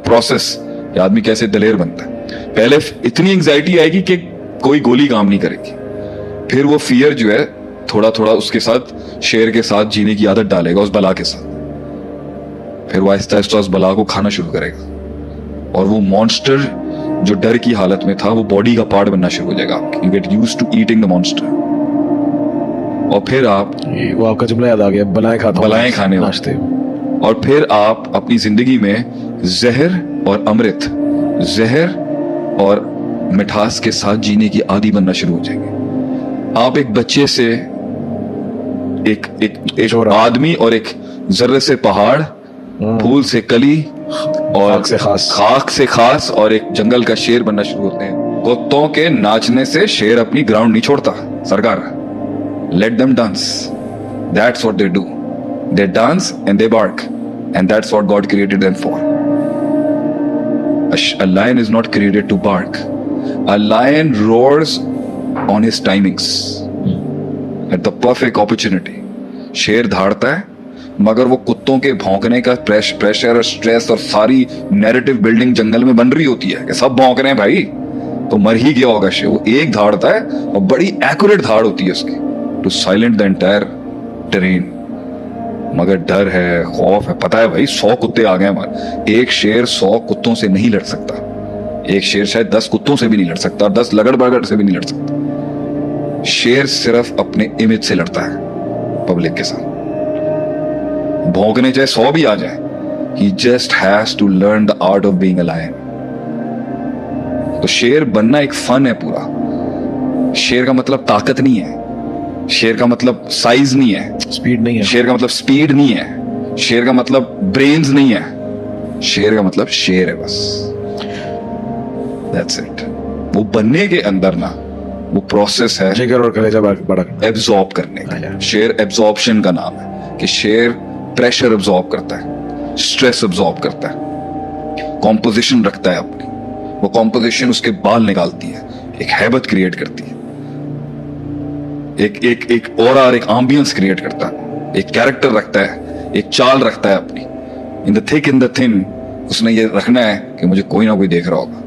Process कि आदमी कैसे दलेर बनता है। पहले इतनी एंजाइटी आएगी कि कोई गोली काम नहीं करेगी, फिर वो फियर जो है थोड़ा थोड़ा उसके साथ शेर के साथ जीने की आदत डालेगा, उस बला के साथ। फिर वो आहिस्ता आहिस्ता उस बला को खाना शुरू करेगा, और वो मॉन्स्टर जो डर की हालत में था वो बॉडी का पार्ट बनना शुरू हो जाएगा आपकी। You get used to eating the monster, और फिर आप, वो आपका जुमला याद आ गया, बलाएं खाने नाश्ते, और फिर आप अपनी जिंदगी में जहर और अमृत, जहर और मिठास के साथ जीने की आदी बनना शुरू हो जाएंगे। आप एक बच्चे से एक आदमी और एक जर्रे से पहाड़, फूल से कली और खाक से खास और एक जंगल का शेर बनना शुरू होते हैं। कुत्तों के नाचने से शेर अपनी ग्राउंड नहीं छोड़ता सरकार। Let them dance, that's what they do, they dance and they bark, and that's what God created them for. A lion is not created to bark. A lion roars on his timings at the perfect opportunity. शेर धाड़ता है, मगर वो कुत्तों के भौंकने का pressure और stress और सारी नैरेटिव बिल्डिंग जंगल में बन रही होती है कि सब भौंक रहे हैं भाई, तो मर ही गया होगा शेर। वो एक धाड़ता है और बड़ी एक्यूरेट धाड़ होती है उसकी, to silent the entire terrain. मगर डर है, खौफ है, पता है भाई 100 कुत्ते आ गए हमारे। एक शेर 100 कुत्तों से नहीं लड़ सकता, एक शेर शायद 10 कुत्तों से भी नहीं लड़ सकता, 10 लगड़ बगड़ से भी नहीं लड़ सकता। शेर सिर्फ अपने इमेज से लड़ता है पब्लिक के साथ। भौंकने चाहे 100 भी आ जाए, he just has to learn the art of being a lion. तो शेर बनना एक फन है पूरा। शेर का मतलब ताकत नहीं है, शेर का मतलब साइज नहीं है, स्पीड नहीं है, शेर का मतलब स्पीड नहीं है, शेर का मतलब ब्रेन्स नहीं है, शेर का मतलब शेर है बस। That's it. वो बनने के अंदर ना वो प्रोसेस है जिगर और कलेजा बड़ा एब्जॉर्ब करने का। शेर एब्जॉर्प्शन का नाम है कि शेर प्रेशर एब्जॉर्ब करता है, स्ट्रेस एब्जॉर्ब करता है, कॉम्पोजिशन रखता है अपनी। वो कॉम्पोजिशन उसके बाल निकालती है, एक हैबत क्रिएट करती है, एक ऑरा और एक एम्बियंस क्रिएट करता है, एक कैरेक्टर रखता है, एक चाल रखता है अपनी। In the thick in the thin उसने ये रखना है कि मुझे कोई ना कोई देख रहा होगा,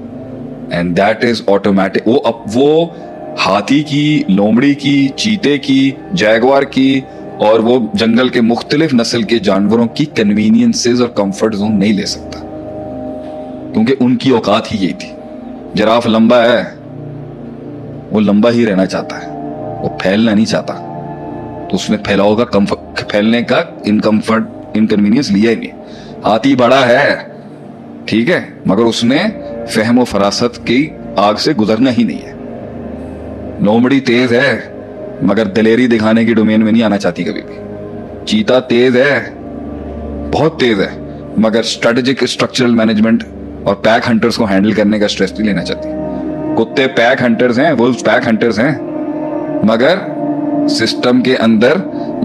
एंड दैट इज ऑटोमेटिक। वो हाथी की, लोमड़ी की, चीते की, जैगवार की और वो जंगल के मुख्तलिफ नस्ल के जानवरों की कन्वीनियंसेस और कंफर्ट जोन नहीं ले सकता, क्योंकि उनकी औकात ही यही थी। जिराफ लंबा है, वो लंबा ही रहना चाहता है, वो फैलना नहीं चाहता, तो उसने फैलाव का फैलने का इनकन्वीनियंस लिया ही नहीं। हाथी बड़ा है, ठीक है, मगर उसने फहम और फरासत की आग से गुजरना ही नहीं है। लोमड़ी तेज है, मगर दलेरी दिखाने की डोमेन में नहीं आना चाहती कभी भी। चीता तेज है, बहुत तेज है, मगर स्ट्रेटेजिक स्ट्रक्चरल मैनेजमेंट और पैक हंटर्स को हैंडल करने का स्ट्रेस नहीं लेना चाहती। कुत्ते पैक हंटर्स हैं, वुल्फ पैक हंटर्स हैं, मगर सिस्टम के अंदर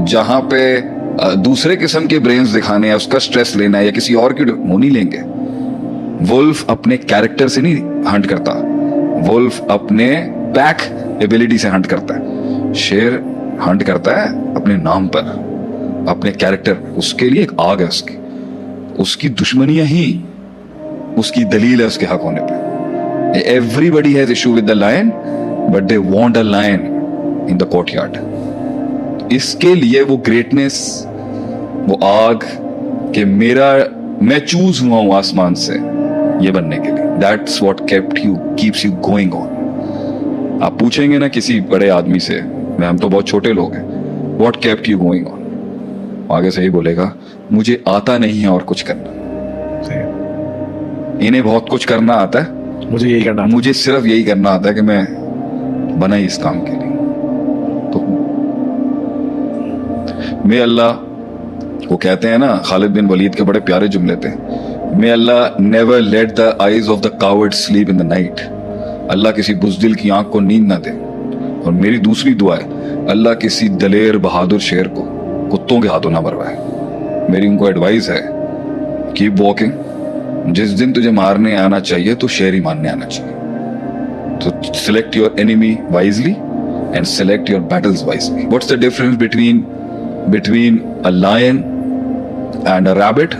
जहां पे दूसरे किस्म के ब्रेन्स दिखाने हैं, उसका स्ट्रेस लेना है या किसी और की, वो नहीं लेंगे। वुल्फ अपने कैरेक्टर से नहीं हंट करता, वुल्फ अपने पैक एबिलिटी से हंट करता है। शेर हंट करता है अपने नाम पर, अपने कैरेक्टर। उसके लिए एक आग है उसकी दुश्मनियां ही उसकी दलील है उसके हक होने पे। Everybody has issue with the lion, but they want a lion in the courtyard. इसके लिए वो ग्रेटनेस, वो आग कि मैं चूज हुआ हूं आसमान से ये बनने के लिए। That's what keeps you going on. आप पूछेंगे ना किसी बड़े आदमी से, हम तो बहुत छोटे लोग हैं, what kept you going on, आगे से ही बोलेगा मुझे आता नहीं है और कुछ करना। इन्हें बहुत कुछ करना आता है, मुझे यही करना, मुझे सिर्फ यही करना आता है कि मैं बना ही इस काम के लिए। तो मैं अल्लाह, वो कहते हैं ना, खालिद बिन वलीद के बड़े प्यारे जुमले थे, may Allah never let the eyes of the coward sleep in the night. अल्लाह किसी बुज़दिल की आंख को नींद ना दे। और मेरी दूसरी दुआ है, अल्लाह किसी दलेर बहादुर शेर को कुत्तों के हाथों ना मरवाए। मेरी उनको एडवाइस है, कीप वॉकिंग। जिस दिन तुझे मारने आना चाहिए तो शेर ही मारने आना चाहिए। तो select your enemy wisely and select your battles wisely. What's the difference between a lion and a rabbit?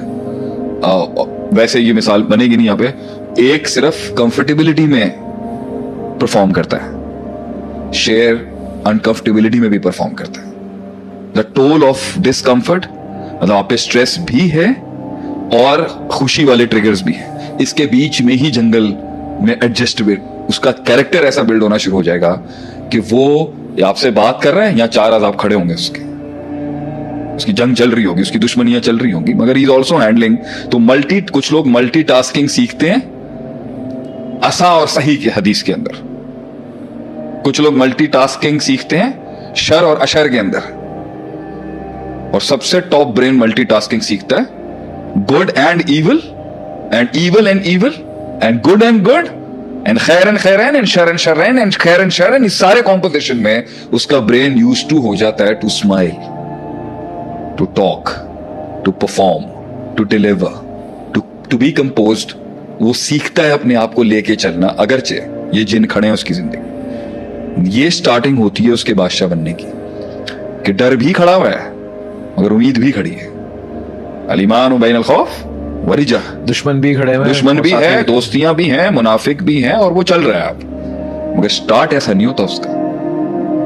वैसे ये मिसाल बनेगी नहीं यहाँ पे, एक सिर्फ कंफर्टेबिलिटी में परफॉर्म करता है, शेर अनकंफर्टेबिलिटी में भी परफॉर्म करता है। द टोल ऑफ डिस्कंफर्ट, मतलब आप पे स्ट्रेस भी है और खुशी वाले ट्रिगर्स भी है, इसके बीच में ही जंगल में एडजस्टमेंट, उसका कैरेक्टर ऐसा बिल्ड होना शुरू हो जाएगा कि वो आपसे बात कर रहे हैं या चार आप खड़े होंगे, उसकी जंग चल रही होगी, उसकी दुश्मनियां चल रही होंगी, मगर इज ऑल्सो हैंडलिंग। तो कुछ लोग मल्टीटास्किंग सीखते हैं असा और सही के हदीस के अंदर, कुछ लोग मल्टीटास्किंग सीखते हैं शर और अशर के अंदर, और सबसे टॉप ब्रेन मल्टीटास्किंग सीखता है good and evil and evil and good and खैरन एंड शरन एंड खैरन, इस सारे कॉम्पोजिशन में उसका ब्रेन यूज्ड टू हो जाता है to smile, to talk, to perform, to deliver, to be composed. वो सीखता है अपने आप को लेके चलना, अगरचे ये जिन खड़े हैं उसकी जिंदगी। ये स्टार्टिंग होती है उसके बादशाह बनने की, कि डर भी खड़ा हुआ है मगर उम्मीद भी खड़ी है। अलीमान बैन अल खौफ वरिजा, दुश्मन भी खड़े हुए, दुश्मन भी है, दोस्तियां भी हैं, मुनाफिक भी हैं, और वो चल रहा है आप, मगर स्टार्ट ऐसा नहीं होता उसका।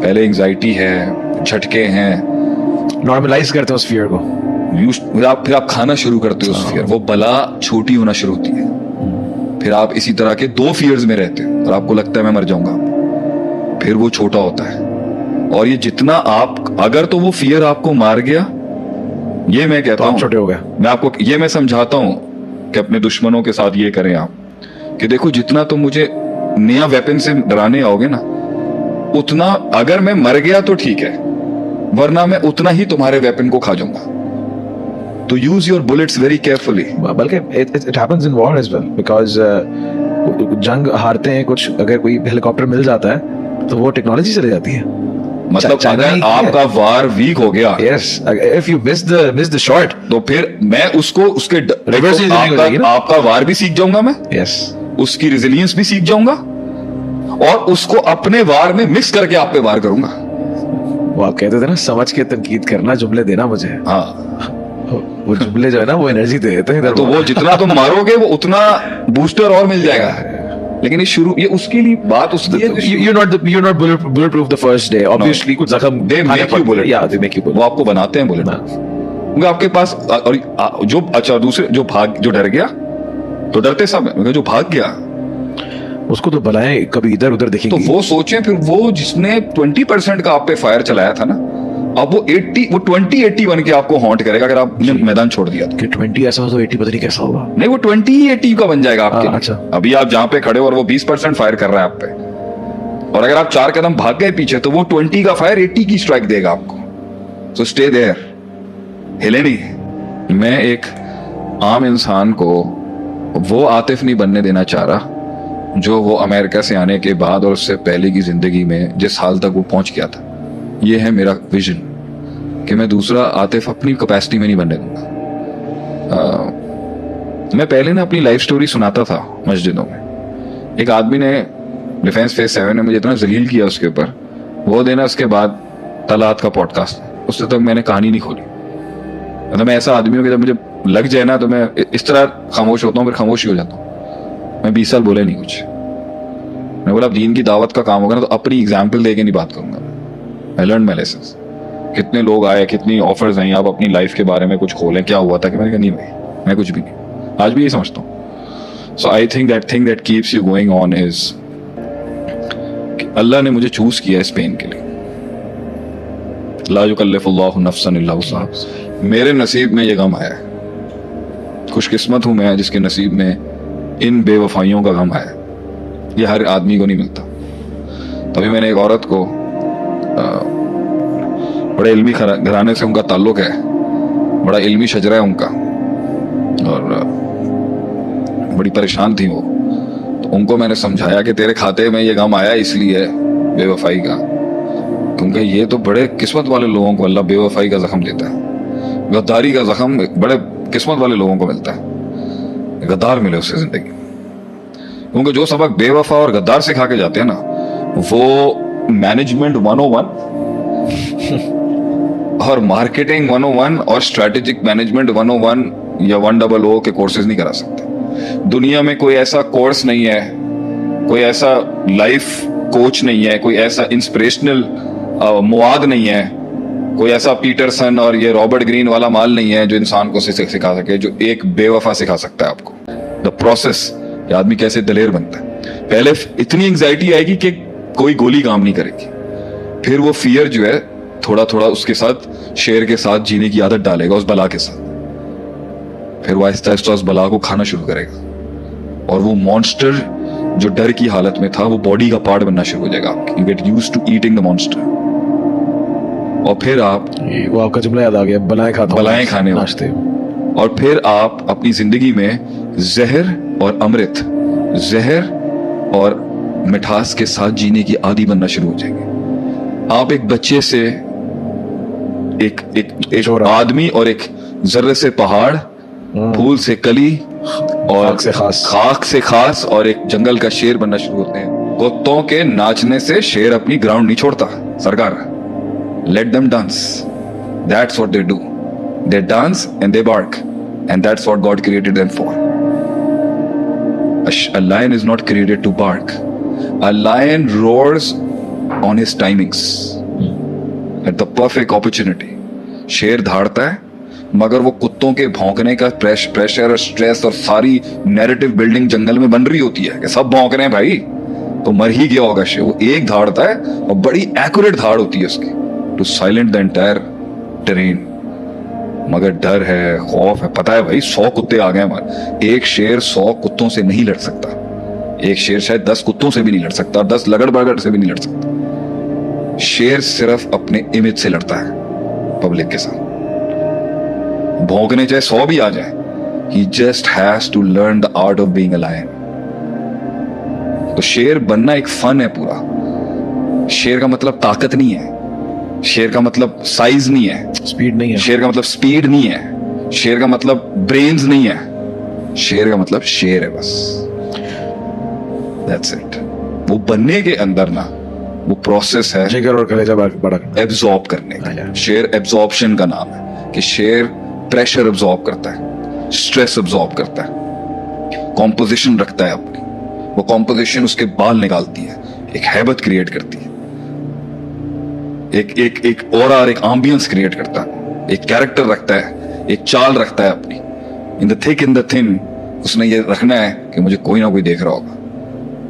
पहले एंजाइटी है, झटके हैं, नॉर्मलाइज करते हैं उस फियर को, फिर आप खाना शुरू करते हो उस फियर, वो बला छोटी होना शुरू होती है। फिर आप इसी तरह के दो फियर्स में रहते हो और आपको लगता है मैं मर जाऊंगा, फिर वो छोटा होता है। और ये जितना आप, अगर तो वो फियर आपको मार गया, ये मैं कहता हूं, छोटे हो गए। मैं आपको ये मैं समझाता हूं कि अपने दुश्मनों के साथ ये करें आप, कि देखो जितना तुम मुझे नया वेपन से डराने आओगे ना, उतना अगर मैं मर गया तो ठीक है, वरना मैं उतना ही तुम्हारे वेपन को खा जाऊंगा। तो use your bullets very carefully. बल्कि it happens in war as well, because जंग हारते हैं कुछ, अगर कोई हेलीकॉप्टर मिल जाता है तो वो टेक्नोलॉजी चली जाती है। मतलब अगर आपका वार वीक हो गया, yes, if you miss the shot, तो फिर मैं उसको उसके Reverse engineering हो जाएगी ना? आपका वार भी सीख जाऊंगा मैं, yes, उसकी रेजिलियंस भी सीख जाऊंगा, और उसको अपने वार में मिक्स करके आप पे वार करूंगा। वो आप कहते थे ना, समझ के तनकीद करना, जुमले देना मुझे। हाँ, वो जुमले जो है ना, वो एनर्जी दे देते हैं। तो वो जितना तुम मारोगे वो उतना बूस्टर और मिल जाएगा। लेकिन ये उसके लिए बात उसकी है, you're not bulletproof the first day, obviously। कुछ जख्म they make you bullet, yeah, they make you bullet, वो आपको बनाते हैं बुलेट, क्योंकि आपके पास और जो अच्छा दूसरे जो डर गया, तो डरते सब है, मगर जो भाग गया उसको तो बलाएं कभी इधर उधर दिखेंगी। तो वो सोचें, फिर वो जिसने 20% का आप पे फायर चलाया था ना, अब वो 20-80 बन के आपको हॉन्ट करेगा अगर आपने मैदान छोड़ दिया तो। कि 20 ऐसा हो तो 80 पता नहीं कैसा होगा। नहीं, वो 20 ही 80 का बन जाएगा आपके लिए। अच्छा। अभी आप जहां पे खड़े हो और वो 20% फायर कर रहा है आप पे, और अगर आप 4 कदम भाग गए पीछे तो वो 20 का फायर 80 की स्ट्राइक देगा आपको। सो स्टे देयर, हिले नहीं। मैं एक आम इंसान को वो आतिफ नहीं बनने देना चाह रहा जो वो अमेरिका से आने के बाद और उससे पहले की जिंदगी में जिस हाल तक वो पहुंच गया था। ये है मेरा विजन कि मैं दूसरा आतिफ अपनी कैपेसिटी में नहीं बनने दूंगा। मैं पहले ना अपनी लाइफ स्टोरी सुनाता था मस्जिदों में। एक आदमी ने डिफेंस फेज 7 में मुझे इतना जलील किया उसके ऊपर, वो देना उसके बाद तलात का पॉडकास्ट, उससे तक मैंने कहानी नहीं खोली। मतलब मैं ऐसा आदमी हूँ कि जब मुझे लग जाए ना तो मैं इस तरह खामोश होता हूँ, फिर खामोश ही हो जाता हूँ। मैं 20 साल बोले नहीं कुछ। मैं बोला अब दीन की दावत का काम होगा ना तो अपनी एग्जाम्पल दे के नहीं बात करूंगा। I learn my lessons. कितने लोग आए, कितनी ऑफर्स आई, आप अपनी लाइफ के बारे में कुछ खोलें, क्या हुआ था, कि मैंने कहा नहीं भाई मैं कुछ भी नहीं, आज भी यही समझता हूँ। So I think that thing that keeps you going on is अल्लाह ने मुझे चूज किया इस पेन के लिए। ला युकल्लिफुल्लाहु नफ्सन इल्ला वुसअहा। मेरे नसीब में ये गम आया है। खुशकिस्मत हूं मैं जिसके नसीब में इन बेवफाइयों का गम आया। ये हर आदमी को नहीं मिलता। तभी मैंने एक औरत को, बड़े इल्मी घराने से उनका ताल्लुक है, बड़ा इल्मी शजरा है उनका, और बड़ी परेशान थी वो। तो उनको मैंने समझाया कि तेरे खाते में ये गम आया इसलिए बेवफाई का, क्योंकि ये तो बड़े किस्मत वाले लोगों को अल्लाह बेवफाई का जख्म देता है। गद्दारी का जख्म बड़े किस्मत वाले लोगों को मिलता है। गद्दार मिले उससे जिंदगी, क्योंकि जो सबक बेवफा और गद्दार सिखा के जाते हैं ना, वो मैनेजमेंट 101 और मार्केटिंग 101 और स्ट्रेटेजिक मैनेजमेंट 101 या 100 के कोर्सेज नहीं करा सकते। दुनिया में कोई ऐसा कोर्स नहीं है, कोई ऐसा लाइफ कोच नहीं है, कोई ऐसा इंस्पिरेशनल मुआद नहीं है, कोई ऐसा पीटरसन और ये रॉबर्ट ग्रीन वाला माल नहीं है जो इंसान को सिखा सके, जो एक बेवफा सिखा सकता है आपको द प्रोसेस कि आदमी कैसे दलेर बनता है। पहले इतनी एंजाइटी आएगी कि कोई गोली काम नहीं करेगी, फिर वो फियर जो है थोड़ा थोड़ा उसके साथ शेर के साथ जीने की आदत डालेगा, उस बला के साथ। फिर वो आहिस्ता आहिस्ता उस बला को खाना शुरू करेगा और वो मॉन्स्टर जो डर की हालत में था वो बॉडी का पार्ट बनना शुरू हो जाएगा आपकी। You get used to eating the monster. और फिर आप, वो आपका जुमला याद आ गया, बलाएं खाता हूं, बलाएं खाने नाश्ते। और फिर आप अपनी जिंदगी में जहर और अमृत, जहर और मिठास के साथ जीने की आदी बनना शुरू हो जाएंगे। आप एक बच्चे से एक आदमी और एक जर्रे से पहाड़, फूल से कली और खाक से खास और एक जंगल का शेर बनना शुरू होते हैं। कुत्तों के नाचने से शेर अपनी ग्राउंड नहीं छोड़ता सरकार। Let them dance, that's what they do. They dance and they bark and that's what God created them for. A lion is not created to bark. A lion roars on his timings at the perfect opportunity. शेर धाड़ता है, मगर वो कुत्तों के भौंकने का pressure और stress और सारी नैरेटिव बिल्डिंग जंगल में बन रही होती है कि सब भौंक रहे हैं भाई, तो मर ही गया होगा शेर। वो एक धाड़ता है और बड़ी एक्यूरेट धाड़ होती है उसकी, to silent the entire terrain. मगर डर है, खौफ है, पता है भाई 100 कुत्ते आ गए हमारे। एक शेर 100 कुत्तों से नहीं लड़ सकता। एक शेर शायद 10 कुत्तों से भी नहीं लड़ सकता और 10 लगड़ बगड़ से भी नहीं लड़ सकता। शेर सिर्फ अपने इमेज से लड़ता है पब्लिक के साथ। भौंकने चाहे 100 भी आ जाए, he just has to learn the art of being a lion. तो शेर बनना एक फन है पूरा। शेर का मतलब ताकत नहीं है, शेर का मतलब साइज नहीं है, स्पीड नहीं है, शेर का मतलब स्पीड नहीं है, शेर का मतलब ब्रेन्स नहीं है, शेर का मतलब शेर है बस। That's it. वो बनने के अंदर ना वो प्रोसेस है जिगर और कलेजा बड़ा एब्जॉर्ब करने का। शेर एब्जॉर्प्शन का नाम है कि शेर प्रेशर एब्जॉर्ब करता है, स्ट्रेस एब्जॉर्ब करता है, कॉम्पोजिशन रखता है अपनी। वो कॉम्पोजिशन उसके बाल निकालती है, एक हैबत क्रिएट करती है, एक और एक एम्बियंस क्रिएट करता है, एक कैरेक्टर रखता है, एक चाल रखता है अपनी। In the thick in the thin उसने ये रखना है कि मुझे कोई ना कोई देख रहा होगा,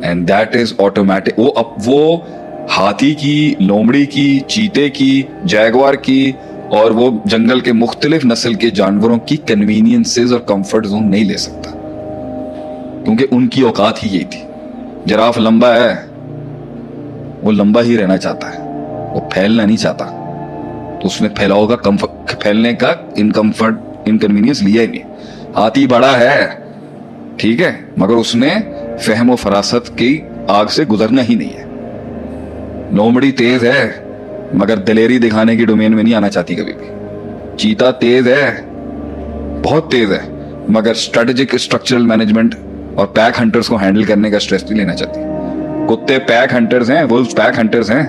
एंड दैट इज ऑटोमेटिक। वो हाथी की, लोमड़ी की, चीते की, जैगवार की और वो जंगल के मुख्तलिफ नस्ल के जानवरों की कन्वीनियंसेस और कंफर्ट जोन नहीं ले सकता, क्योंकि उनकी औकात ही यही थी। जिराफ लंबा है, वो लंबा ही रहना चाहता है, वो फैलना नहीं चाहता, तो उसने फैलाव का फैलने का इनकन्वीनियंस लिया ही नहीं। हाथी बड़ा है, ठीक है, मगर उसने फहम व फरासत की आग से गुजरना ही नहीं है। लोमड़ी तेज है, मगर दलेरी दिखाने की डोमेन में नहीं आना चाहती कभी भी। चीता तेज है, बहुत तेज है, मगर स्ट्रेटेजिक स्ट्रक्चरल मैनेजमेंट और पैक हंटर्स को हैंडल करने का स्ट्रेस नहीं लेना चाहती। कुत्ते पैक हंटर्स हैं, वुल्फ पैक हंटर्स हैं,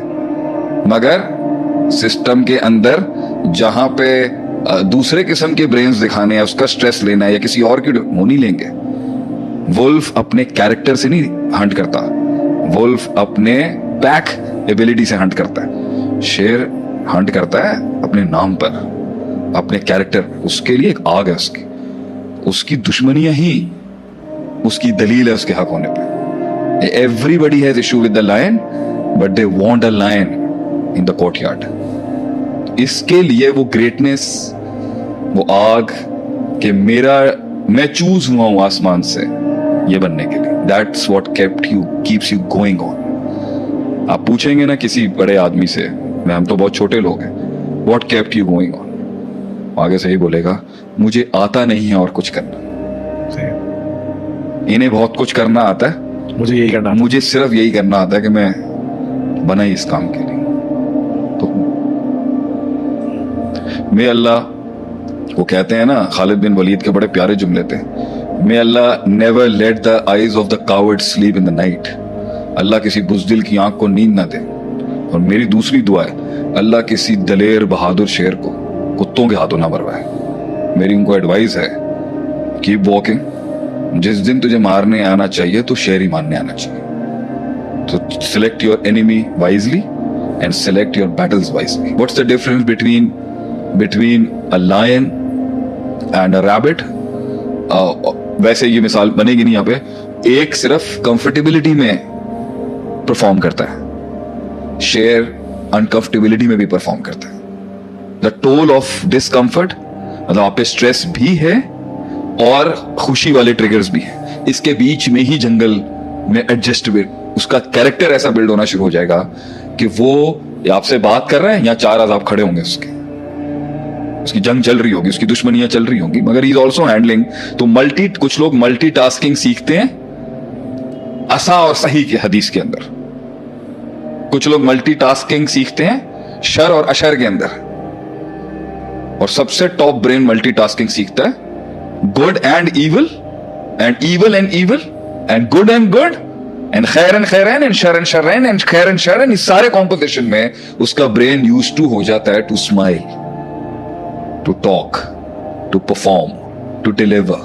मगर सिस्टम के अंदर जहां पे दूसरे किस्म के ब्रेन्स दिखाने हैं, उसका स्ट्रेस लेना है या किसी और की, वो नहीं लेंगे। वुल्फ अपने कैरेक्टर से नहीं हंट करता, वुल्फ अपने पैक एबिलिटी से हंट करता है। शेर हंट करता है अपने नाम पर, अपने कैरेक्टर। उसके लिए एक आग है उसकी दुश्मनियां ही उसकी दलील है उसके हक होने पे। Everybody has issue with the lion, but they want a lion in the courtyard. इसके लिए वो ग्रेटनेस, वो आग कि मैं चूज हुआ हूं आसमान से ये बनने के लिए। That's what keeps you going on. आप पूछेंगे ना किसी बड़े आदमी से, हम तो बहुत छोटे लोग हैं, what kept you going on, आगे से ही बोलेगा मुझे आता नहीं है और कुछ करना। इन्हें बहुत कुछ करना आता है, मुझे यही करना, मुझे सिर्फ यही करना आता है कि मैं बना ही इस काम के लिए। तो मे अल्लाह, वो कहते हैं ना, खालिद बिन वलीद के बड़े प्यारे जुमले थे, may Allah never let the eyes of the coward sleep in the night. अल्लाह किसी बुज़दिल की आंख को नींद ना दे। और मेरी दूसरी दुआ है, अल्लाह किसी दलेर बहादुर शेर को कुत्तों के हाथों ना मरवाए। मेरी उनको एडवाइस है कीप वॉकिंग। जिस दिन तुझे मारने आना चाहिए तो शेर ही मारने आना चाहिए। तो select your enemy wisely and select your battles wisely. What's the difference between a lion and a rabbit? वैसे ये मिसाल बनेगी नहीं यहाँ पे। एक सिर्फ कंफर्टेबिलिटी में परफॉर्म करता है, शेर अनकंफर्टेबिलिटी में भी परफॉर्म करता है। द टोल ऑफ डिस्कंफर्ट, मतलब आप पे स्ट्रेस भी है और खुशी वाले ट्रिगर्स भी है, इसके बीच में ही जंगल में एडजस्टमेंट, उसका कैरेक्टर ऐसा बिल्ड होना शुरू हो जाएगा कि वो आपसे बात कर रहे हैं या चार आज़ाब खड़े होंगे उसकी जंग चल रही होगी, उसकी दुश्मनियां चल रही होंगी, मगर ही इज ऑल्सो हैंडलिंग। तो कुछ लोग मल्टीटास्किंग सीखते हैं असा और सही के हदीस के अंदर, कुछ लोग मल्टीटास्किंग सीखते हैं शर और अशर के अंदर, और सबसे टॉप ब्रेन मल्टीटास्किंग सीखता है good and evil and evil and evil and good and खैरन एंड शरन एंड खैरन। इस सारे कॉम्पोजिशन में उसका ब्रेन यूज टू हो जाता है to smile, to talk, to perform, to deliver,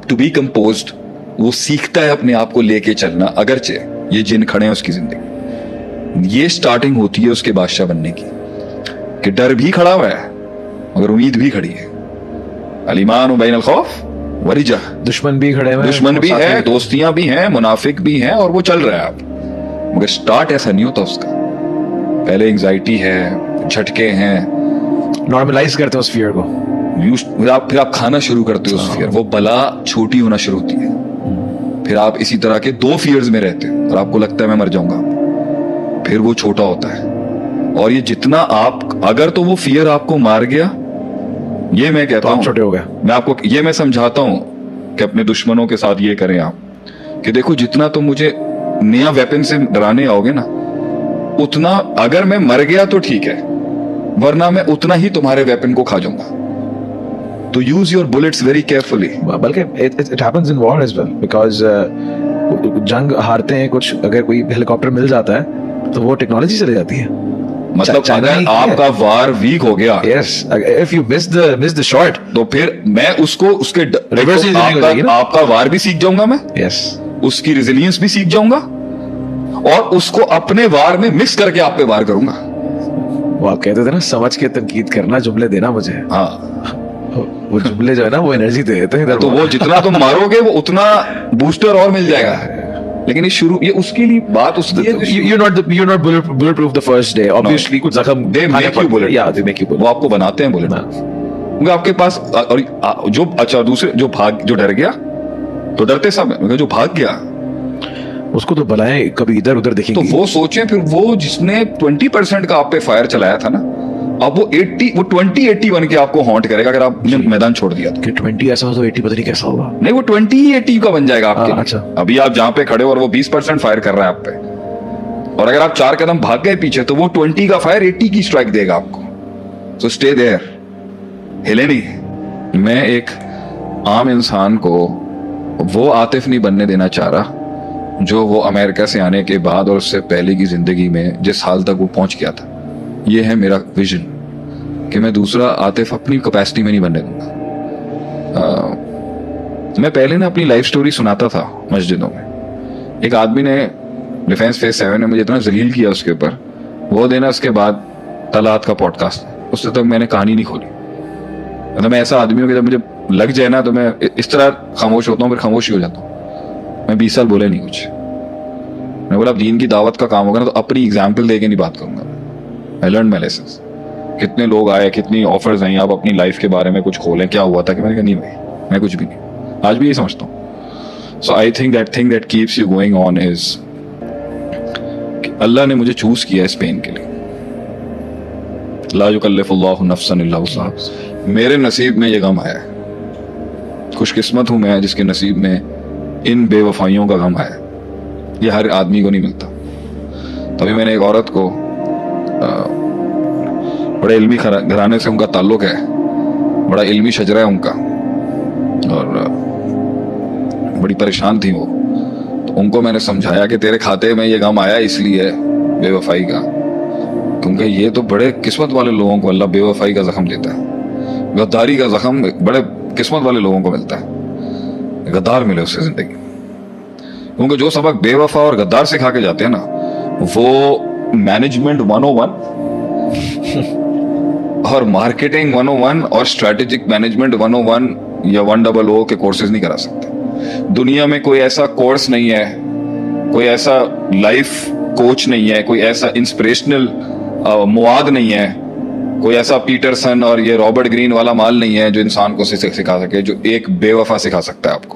to be composed. वो सीखता है अपने आप को लेके चलना, अगरचे ये जिन खड़े हैं उसकी जिंदगी। ये स्टार्टिंग होती है उसके बादशाह बनने की, कि डर भी खड़ा हुआ है मगर उम्मीद भी खड़ी है। अलीमान बैन अल खौफ वरिजा, दुश्मन भी खड़े हैं, दुश्मन भी है, दोस्तियां भी हैं, मुनाफिक भी हैं, और वो चल रहा है आप। मगर स्टार्ट ऐसा नहीं होता उसका। पहले एंजाइटी है, झटके हैं, नॉर्मलाइज करते हैं उस फियर को, फिर आप खाना शुरू करते हो उस फियर, वो बला छोटी होना शुरू होती है। फिर आप इसी तरह के दो फियर्स में रहते हैं और आपको लगता है मैं मर जाऊंगा, फिर वो छोटा होता है। और ये जितना आप, अगर तो वो फियर आपको मार गया, ये मैं कहता हूं, छोटे हो गए। मैं आपको ये मैं समझाता हूं कि अपने दुश्मनों के साथ ये करें आप, कि देखो जितना तुम मुझे नया वेपन से डराने आओगे ना, उतना अगर मैं मर गया तो ठीक है, वरना मैं उतना ही तुम्हारे वेपन को खा जाऊंगा। तो use your bullets very carefully. बल्कि it happens in war as well, because जंग हारते हैं कुछ, अगर कोई हेलीकॉप्टर मिल जाता है तो वो टेक्नोलॉजी चली जाती है। मतलब अगर आपका वार वीक हो गया, yes, if you miss the shot, तो फिर मैं उसको उसके रिवर्स आपका वार भी सीख जाऊंगा मैं, यस, उसकी रेजिलियंस भी सीख जाऊंगा, और उसको अपने वार में मिक्स करके आप पे वार करूंगा। वो आप कहते थे ना, समझ के तनकीद करना, जुमले देना मुझे। हाँ, वो जुमले जो है ना, वो एनर्जी दे देते हैं। तो वो जितना तुम मारोगे वो उतना बूस्टर और मिल जाएगा। लेकिन ये उसके लिए बात उसकी है, you're not bulletproof the first day, obviously। कुछ जख्म they make you bullet, yeah, they make you bullet। वो आपको बनाते हैं बुलेट, क्योंकि आपके पास और जो अच्छा दूसरे जो डर गया, तो डरते सब है, मगर जो भाग गया उसको तो बलाएं कभी इधर उधर देखेंगे। तो वो सोचें, फिर वो जिसने 20% का आप पे फायर चलाया था ना, अब वो 20-80 बन के आपको हॉन्ट करेगा अगर आपने मैदान छोड़ दिया तो। कि 20 ऐसा हो तो 80 पता नहीं कैसा होगा। नहीं, वो 20 ही 80 का बन जाएगा आपके। अच्छा, अभी आप जहां पे खड़े हो और वो 20% फायर कर रहा है आप पे, और अगर आप 4 कदम भाग गए पीछे तो वो 20 का फायर 80 की स्ट्राइक देगा आपको। सो स्टे देयर, हिले नहीं। मैं एक आम इंसान को वो आतिफ नहीं बनने देना चाह रहा जो वो अमेरिका से आने के बाद और उससे पहले की जिंदगी में जिस हाल तक वो पहुंच गया था। ये है मेरा विजन कि मैं दूसरा आतिफ अपनी कैपेसिटी में नहीं बनने दूंगा। मैं पहले ना अपनी लाइफ स्टोरी सुनाता था मस्जिदों में। एक आदमी ने डिफेंस फेज 7 ने मुझे इतना जलील किया उसके ऊपर, वो देना उसके बाद तलात का पॉडकास्ट, उससे तक मैंने कहानी नहीं खोली। मतलब मैं ऐसा आदमी हूँ कि जब मुझे लग जाए ना तो मैं इस तरह खामोश होता हूँ, फिर खामोश ही हो जाता हूँ। मैं 20 साल बोले नहीं कुछ। मैं बोला अब दीन की दावत का काम होगा ना तो अपनी एग्जाम्पल दे के नहीं बात करूंगा। I learn my lessons. कितने लोग आए, कितनी ऑफर्स आई, आप अपनी लाइफ के बारे में कुछ खोलें, क्या हुआ था, कि मैंने कहा नहीं भाई मैं कुछ भी नहीं, आज भी ये समझता हूँ। So I think that keeps you going on is अल्लाह ने मुझे चूज किया इस पेन के लिए। ला युकल्लिफुल्लाहु नफ्सन इल्ला वुसअहा। मेरे नसीब में ये गम आया है। खुशकिस्मत हूं मैं जिसके नसीब में इन बेवफाइयों का गम आया। ये हर आदमी को नहीं मिलता। तभी मैंने एक औरत को, बड़े इल्मी घराने से उनका ताल्लुक है, बड़ा इल्मी शजरा है उनका, और बड़ी परेशान थी वो, तो उनको मैंने समझाया कि तेरे खाते में ये गम आया इसलिए बेवफाई का, क्योंकि ये तो बड़े किस्मत वाले लोगों को अल्लाह बेवफाई का जख्म देता है। गद्दारी का जख्म बड़े किस्मत वाले लोगों को मिलता है। गद्दार मिले उससे जिंदगी। क्योंकि जो सबक बेवफा और गद्दार सिखा के जाते हैं ना, वो मैनेजमेंट 101 और मार्केटिंग 101 और स्ट्रेटेजिक मैनेजमेंट 101 या 100 के कोर्सेज नहीं करा सकते। दुनिया में कोई ऐसा कोर्स नहीं है, कोई ऐसा लाइफ कोच नहीं है, कोई ऐसा इंस्पिरेशनल मुआद नहीं है, कोई ऐसा पीटरसन और ये रॉबर्ट ग्रीन वाला माल नहीं है जो इंसान को सिखा सके, जो एक बेवफा सिखा सकता है आपको।